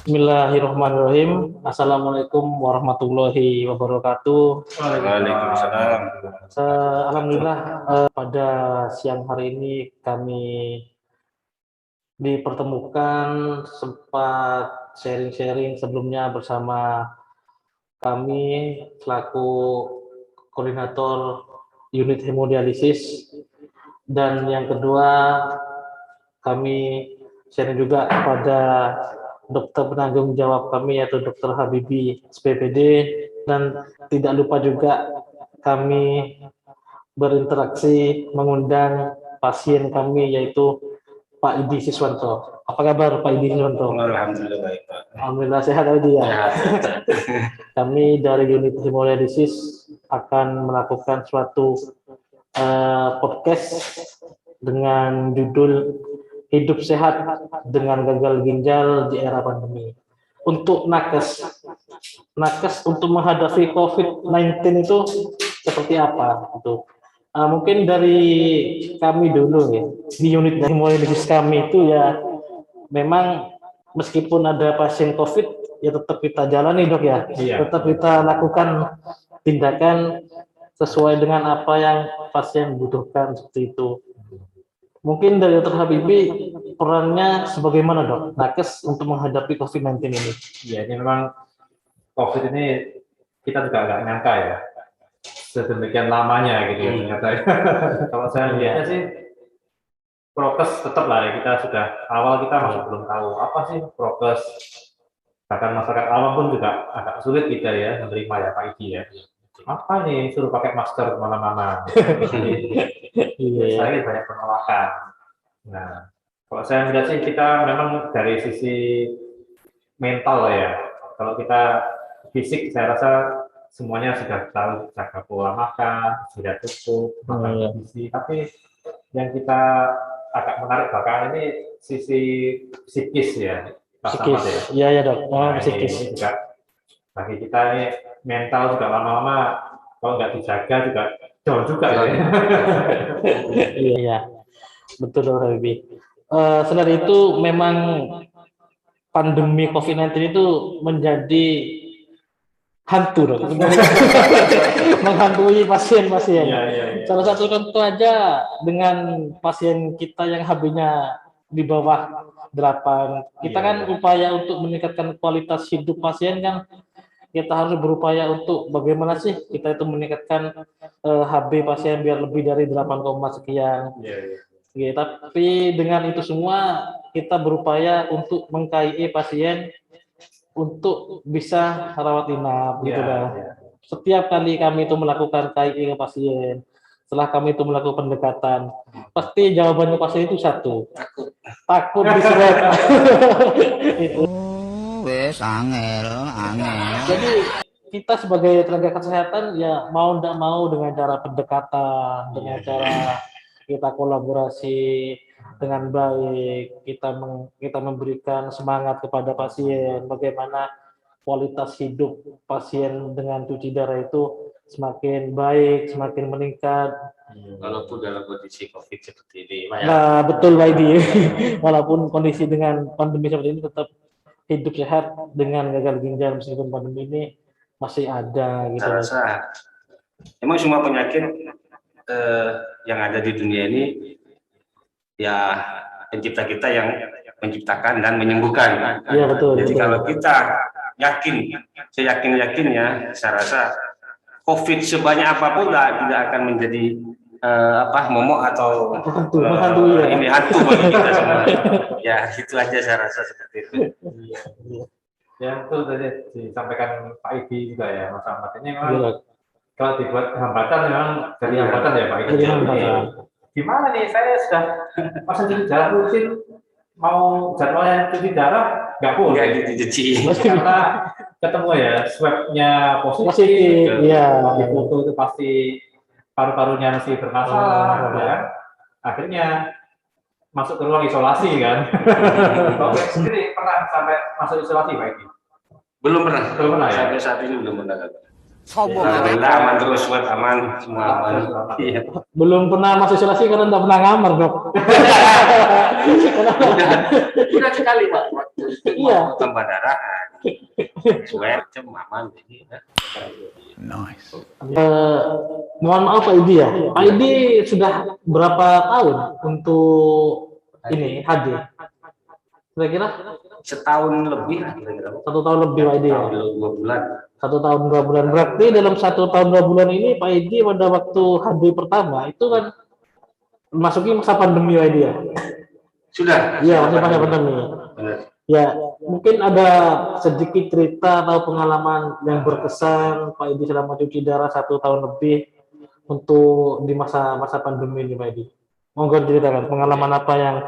Bismillahirrahmanirrahim. Assalamualaikum warahmatullahi wabarakatuh. Waalaikumsalam. Alhamdulillah, pada siang hari ini kami dipertemukan sempat sharing-sharing sebelumnya bersama kami selaku koordinator unit hemodialisis, dan yang kedua kami sharing juga kepada dokter penanggung jawab kami yaitu Dr. Habibi SPPD, dan tidak lupa juga kami berinteraksi mengundang pasien kami yaitu Pak Idi Siswanto. Apa kabar Pak Idi Siswanto? Alhamdulillah baik Pak. Alhamdulillah sehat tadi ya. Sehat. Kami dari unit hemodialisis akan melakukan suatu podcast dengan judul Hidup Sehat dengan Gagal Ginjal di Era Pandemi. Untuk nakes untuk menghadapi COVID-19 itu seperti apa? Itu mungkin dari kami dulu ya, di unit hemodialisis kami itu ya, memang meskipun ada pasien COVID ya tetap kita jalani dok ya, tetap kita lakukan tindakan sesuai dengan apa yang pasien butuhkan seperti itu. Mungkin dari Dr. Habibi, perannya sebagaimana dok, nakes untuk menghadapi COVID-19 ini? Ya, ini memang COVID ini kita juga nggak nyangka ya, sedemikian lamanya gitu ya ternyata. Kalau saya lihatnya sih, prokes tetap lah ya, kita sudah awal kita masih belum tahu apa sih prokes. Bahkan masyarakat awam pun juga agak sulit kita ya menerima ya Pak Iki ya. Apa nih suruh pakai masker kemana-mana? Saya banyak penolakan. Nah, kalau saya melihat sih kita memang dari sisi mental ya. Kalau kita fisik, saya rasa semuanya sudah tahu jaga pola makan, sudah cukup, makan gizi. Tapi yang kita agak menarik belakangan ini sisi psikis ya. Psikis, iya ya dok. Nah, Psikis. ini juga bagi kita ini mental juga lama-lama kalau nggak dijaga juga jauh juga ya. Iya, betul dok Habibi. Selain itu memang pandemi COVID-19 itu menjadi hantu dok, menghantui pasien-pasien. Salah satu contoh aja dengan pasien kita yang HB-nya di bawah 8. Kita kan upaya untuk meningkatkan kualitas hidup pasien kan, kita harus berupaya untuk bagaimana sih kita itu meningkatkan HB pasien biar lebih dari 8, sekian. Ya, tapi dengan itu semua kita berupaya untuk meng-KIE pasien untuk bisa rawat inap gitu lah. Setiap kali kami itu melakukan KIE ke pasien, setelah kami itu melakukan pendekatan, pasti jawabannya pasien itu satu, takut diswab. Wes angel. Jadi kita sebagai tenaga kesehatan ya mau tidak mau dengan cara pendekatan, dengan cara kita kolaborasi dengan baik, kita memberikan semangat kepada pasien, bagaimana kualitas hidup pasien dengan cuci darah itu semakin baik, semakin meningkat. Walaupun dalam kondisi COVID seperti ini, Pak ya. Nah, betul Pak Edi. Walaupun kondisi dengan pandemi seperti ini, tetap hidup sehat dengan gagal ginjal meskipun pandemi ini masih ada gitu. Saya rasa emang semua penyakit yang ada di dunia ini ya pencipta kita yang menciptakan dan menyembuhkan. Iya betul. Jadi betul. kalau kita seyakin-yakinnya, saya rasa COVID sebanyak apapun tidak akan menjadi momok atau menghantui ya. Ini hantu bagi kita semua. Ya itu aja saya rasa seperti itu. Ya betul tadi disampaikan Pak Idi juga ya, Mas Ahmad ini memang kalau dibuat hambatan memang jadi hambatan ya Pak Idi. Jadi hambatan. Gimana nih, saya sudah masa cuci darah rutin, mau jadwalnya cuci darah nggak boleh. Nggak dicuci. Karena ketemu ya swabnya positif. Iya. Di foto itu pasti paru-parunya masih bermasalah, ya. Akhirnya masuk ke ruang isolasi kan. Kalau sendiri pernah sampai masuk isolasi Pak Edi? Belum pernah. Belum pernah ya? Sampai saat ini belum pernah. Alhamdulillah aman terus, web aman, semua aman. Iya. Belum pernah masuk isolasi karena enggak pernah ngamar, Dok. Udah sekali Pak. Iya. Tambah darah, swab, aman. Jadi, ya. Mohon maaf Pak Idi ya. Pak Idi sudah berapa tahun untuk ini hadir? Kira-kira Setahun lebih lah kira-kira. 1 tahun lebih Pak Idi ya. Tahun 2 bulan. 1 tahun 2 bulan. Berarti dalam 1 tahun 2 bulan ini Pak Idi pada waktu hadir pertama itu kan masuki masa pandemi Pak Idi ya. Sudah. Iya, masih masa pandemi. Benar. Ya, mungkin ada sedikit cerita atau pengalaman yang berkesan Pak Idi selama cuci darah 1 tahun lebih untuk di masa pandemi ini Pak Idi. Monggo ceritakan pengalaman apa yang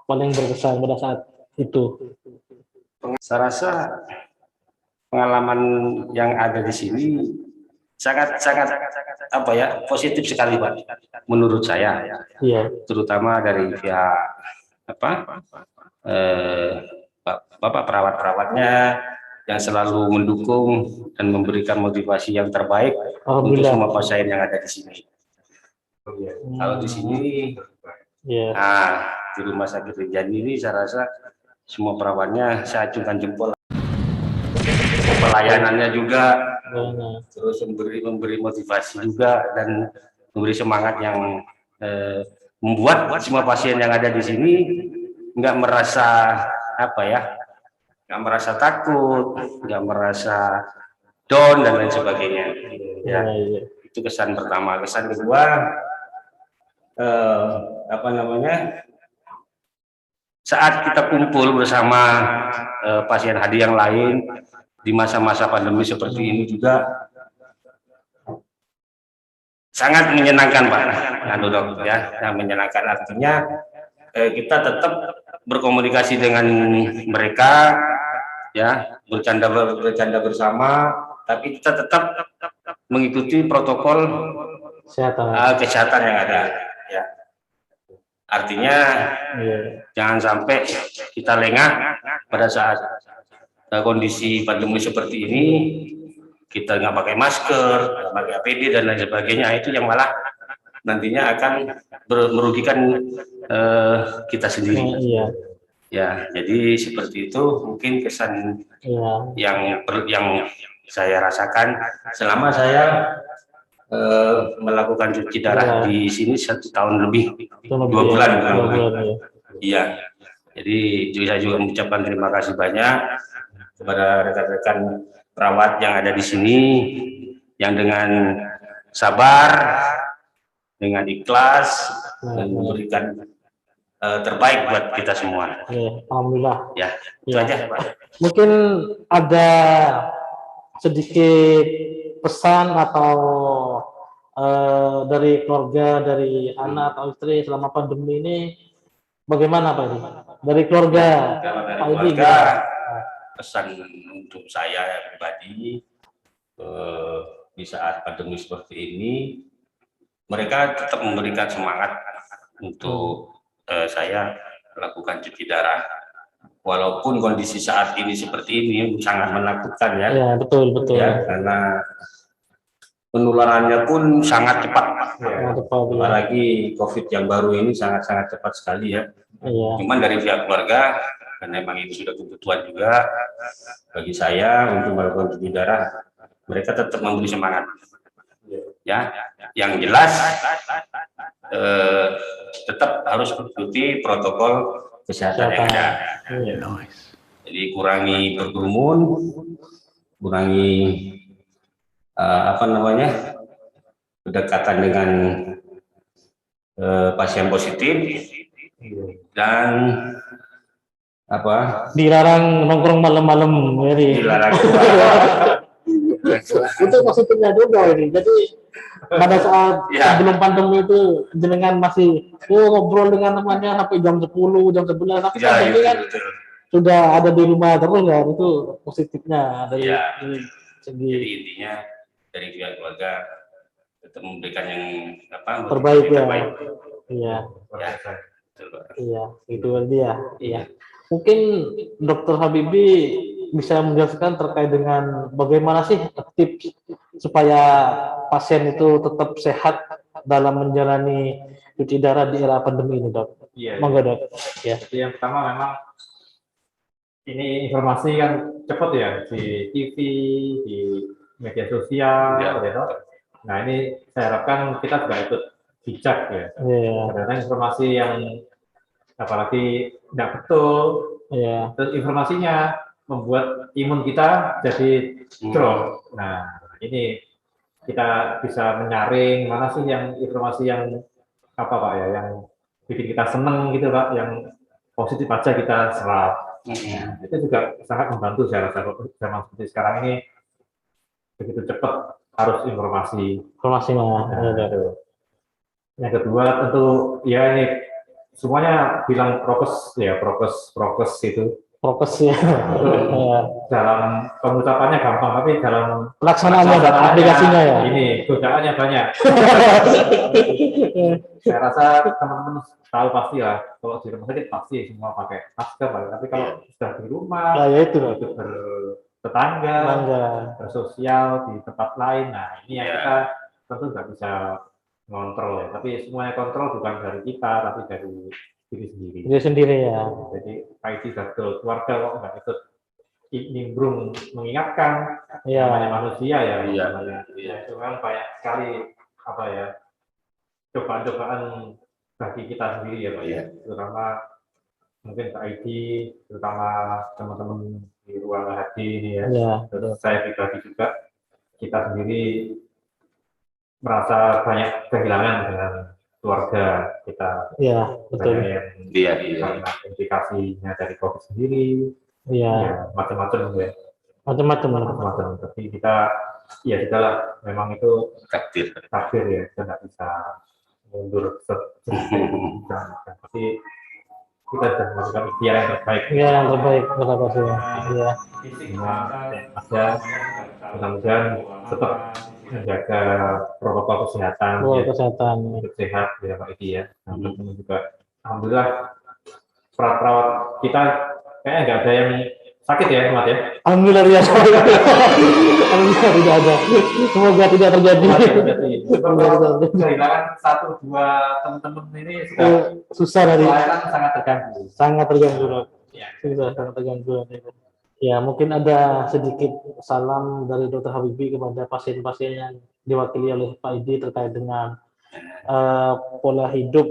paling berkesan pada saat itu. Saya rasa pengalaman yang ada di sini sangat apa ya, positif sekali Pak, menurut saya. Iya. Terutama dari pihak Bapak perawat-perawatnya yang selalu mendukung dan memberikan motivasi yang terbaik untuk semua pasien yang ada di sini. Kalau di sini, di Rumah Sakit Rinjani ini saya rasa semua perawatnya saya acungkan jempol. Pelayanannya juga, terus memberi motivasi juga dan memberi semangat yang membuat semua pasien yang ada di sini nggak merasa nggak merasa takut, nggak merasa down dan lain sebagainya. Ya, itu kesan pertama. Kesan kedua, saat kita kumpul bersama pasien hadir yang lain di masa-masa pandemi seperti ini juga sangat menyenangkan Pak, Dok, ya, menyenangkan artinya kita tetap berkomunikasi dengan mereka, ya, bercanda bersama, tapi kita tetap mengikuti protokol kesehatan yang ada, ya. Artinya jangan sampai kita lengah pada saat kondisi pandemi seperti ini, kita nggak pakai masker, nggak pakai APD dan lain sebagainya, itu yang malah nantinya akan merugikan kita sendiri. Ya, jadi seperti itu mungkin kesan yang saya rasakan selama saya melakukan cuci darah di sini 1 tahun lebih, 2 bulan. Iya, jadi saya juga mengucapkan terima kasih banyak kepada rekan-rekan perawat yang ada di sini yang dengan sabar, dengan ikhlas dan memberikan terbaik buat kita semua. Alhamdulillah. Ya, itu aja Pak. Mungkin ada sedikit pesan atau dari keluarga, dari anak atau istri selama pandemi ini bagaimana Pak Idi? Dari keluarga Pak Idi, pesan untuk saya pribadi di saat pandemi seperti ini, mereka tetap memberikan semangat untuk saya melakukan cuci darah. Walaupun kondisi saat ini seperti ini sangat menakutkan ya. Ya, betul. Ya, karena penularannya pun sangat cepat. Ya. Apalagi COVID yang baru ini sangat-sangat cepat sekali ya. Cuman dari pihak keluarga, karena memang ini sudah kebutuhan juga bagi saya untuk melakukan cuci darah, mereka tetap memberi semangat. Ya, yang jelas tetap harus mengikuti protokol kesehatan yang ada. Jadi kurangi berkerumun, kurangi pendekatan dengan pasien positif, dan dilarang nongkrong malam-malam. Dilarang. Itu positifnya juga ini. Jadi pada saat sebelum pandemi itu jenengan masih ngobrol dengan temannya sampai jam 10, jam 11, tapi pandemi kan sudah ada di rumah terus ya, itu positifnya dari segi. Jadi intinya dari pihak keluarga tetap memberikan yang terbaik ya. Iya, itu dia. Iya. Mungkin Dokter Habibie bisa menjelaskan terkait dengan bagaimana sih tips supaya pasien itu tetap sehat dalam menjalani cuci darah di era pandemi ini, Dok? Iya. Monggo, Dok. Ya. Jadi yang pertama memang ini informasi kan cepat ya di TV, di media sosial, gitu. Nah ini saya harapkan kita juga ikut bijak ya. Karena informasi yang apalagi tidak betul, terus informasinya membuat imun kita jadi drop. Nah ini kita bisa menyaring mana sih yang informasi yang apa Pak ya, yang bikin kita seneng gitu Pak, yang positif aja kita serap. Itu juga sangat membantu saya rasa zaman seperti sekarang ini begitu cepat harus informasinya. Yang kedua tentu ya ini semuanya bilang prokes itu. Prokes ya. Dalam pengucapannya gampang, tapi dalam pelaksanaannya dan aplikasinya ya. Ini godaannya banyak. Saya rasa teman-teman tahu pasti lah, kalau di rumah sakit pasti semua pakai masker, tapi kalau sudah di rumah, ya itu bertetangga, bersosial di tempat lain, nah ini yang kita tentu nggak bisa ngontrol ya, tapi semuanya kontrol bukan dari kita, tapi dari diri sendiri ya. Jadi IT betul, keluarga kok nggak ikut nimbrung mengingatkan, namanya manusia ya, itu kan banyak sekali apa ya, cobaan-cobaan bagi kita sendiri ya Pak ya, terutama mungkin ke IT, terutama teman-teman di ruang HD ini ya. Terus saya pribadi juga, kita sendiri merasa banyak kehilangan dengan keluarga kita. Iya, betul. Karena implikasinya dari COVID sendiri, macam-macam ya. Macam-macam. Tapi kita, ya sudahlah, memang itu takdir ya, kita nggak bisa mundur tapi kita sudah melakukan ikhtiar yang terbaik. Iya, yang terbaik, berapa sih? Iya. Ada, mudah-mudahan tetap menjaga protokol kesehatan. Hidup sehat ya Pak Edi ya. Teman-teman juga, alhamdulillah perawat kita kayaknya nggak ada yang sakit ya, Mat ya. Alhamdulillah ya. Alhamdulillah tidak ada. Semoga tidak terjadi. Kehilangan 1-2 teman-teman ini sudah susah dari. Sangat terganggu. Sangat terganggu. Sangat terganggu. Ya, mungkin ada sedikit salam dari Dr. Habibie kepada pasien-pasien yang diwakili oleh Pak Edi terkait dengan pola hidup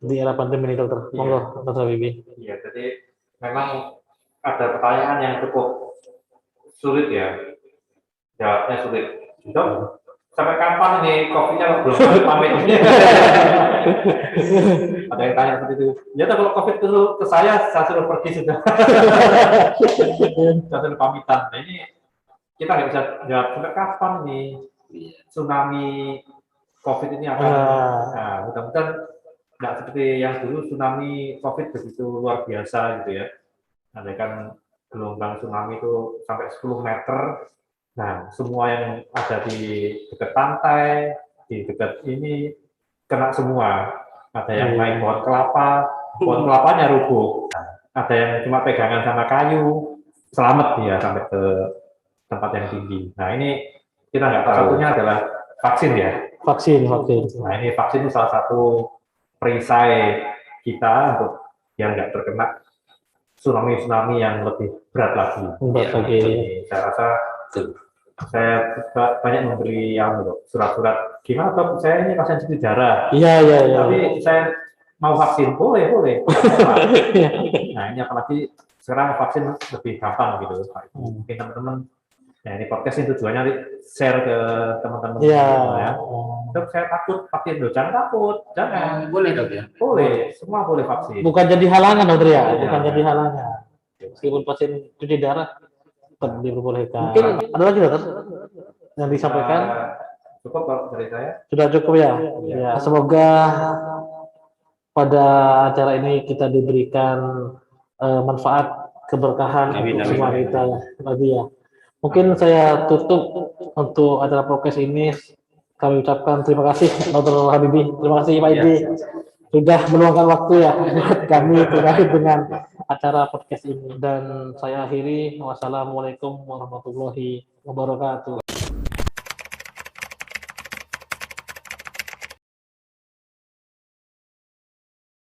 di era pandemi ini, Dokter. Monggo, Dr. Habibie. Iya, jadi memang ada pertanyaan yang cukup sulit ya, jawabnya sulit. Dok, sampai kapan ini COVID-nya belum pamit? Ada yang tanya seperti itu. Ya, kalau COVID itu ke saya suruh pergi sudah. Saya suruh pamitan. Nah ini kita nggak bisa jawab sampai kapan nih tsunami COVID ini akan. Nah, mudah-mudahan nggak seperti yang dulu tsunami COVID begitu luar biasa gitu ya. Ada kan gelombang tsunami itu sampai 10 meter. Nah, semua yang ada di dekat pantai, di dekat ini kena semua. Ada yang naik pohon kelapanya rubuh. Ada yang cuma pegangan sama kayu, selamat dia sampai ke tempat yang tinggi. Nah, ini kita nggak tahu. Satunya adalah vaksin ya. Vaksin. Nah, ini vaksin itu salah satu perisai kita untuk biar nggak terkena tsunami yang lebih berat lagi. Saya rasa saya banyak memberi surat-surat. Gimana Dok? Saya ini pasien cuci darah. Iya. Tapi saya mau vaksin, boleh. Nah ini apalagi sekarang vaksin lebih gampang gitu. Mungkin teman-teman, nah ini podcast ini tujuannya share ke teman-teman. Ya. Dok, saya takut vaksin. Jangan takut, jangan. Boleh Dok ya? Boleh, semua boleh vaksin. Bukan jadi halangan Dokter ya? Bukan jadi halangan. Meskipun pasien cuci darah tetap diperbolehkan. Mungkin ada lagi Dokter yang disampaikan? Cukup kalau dari saya. Sudah cukup ya? Ya. Semoga pada acara ini kita diberikan manfaat, keberkahan untuk semua kita ya. Mungkin saya tutup untuk acara podcast ini. Kami ucapkan terima kasih Dr. Habibie. Terima kasih Pak Edi sudah meluangkan waktu ya buat kami terkait dengan acara podcast ini. Dan saya akhiri, wassalamualaikum warahmatullahi wabarakatuh.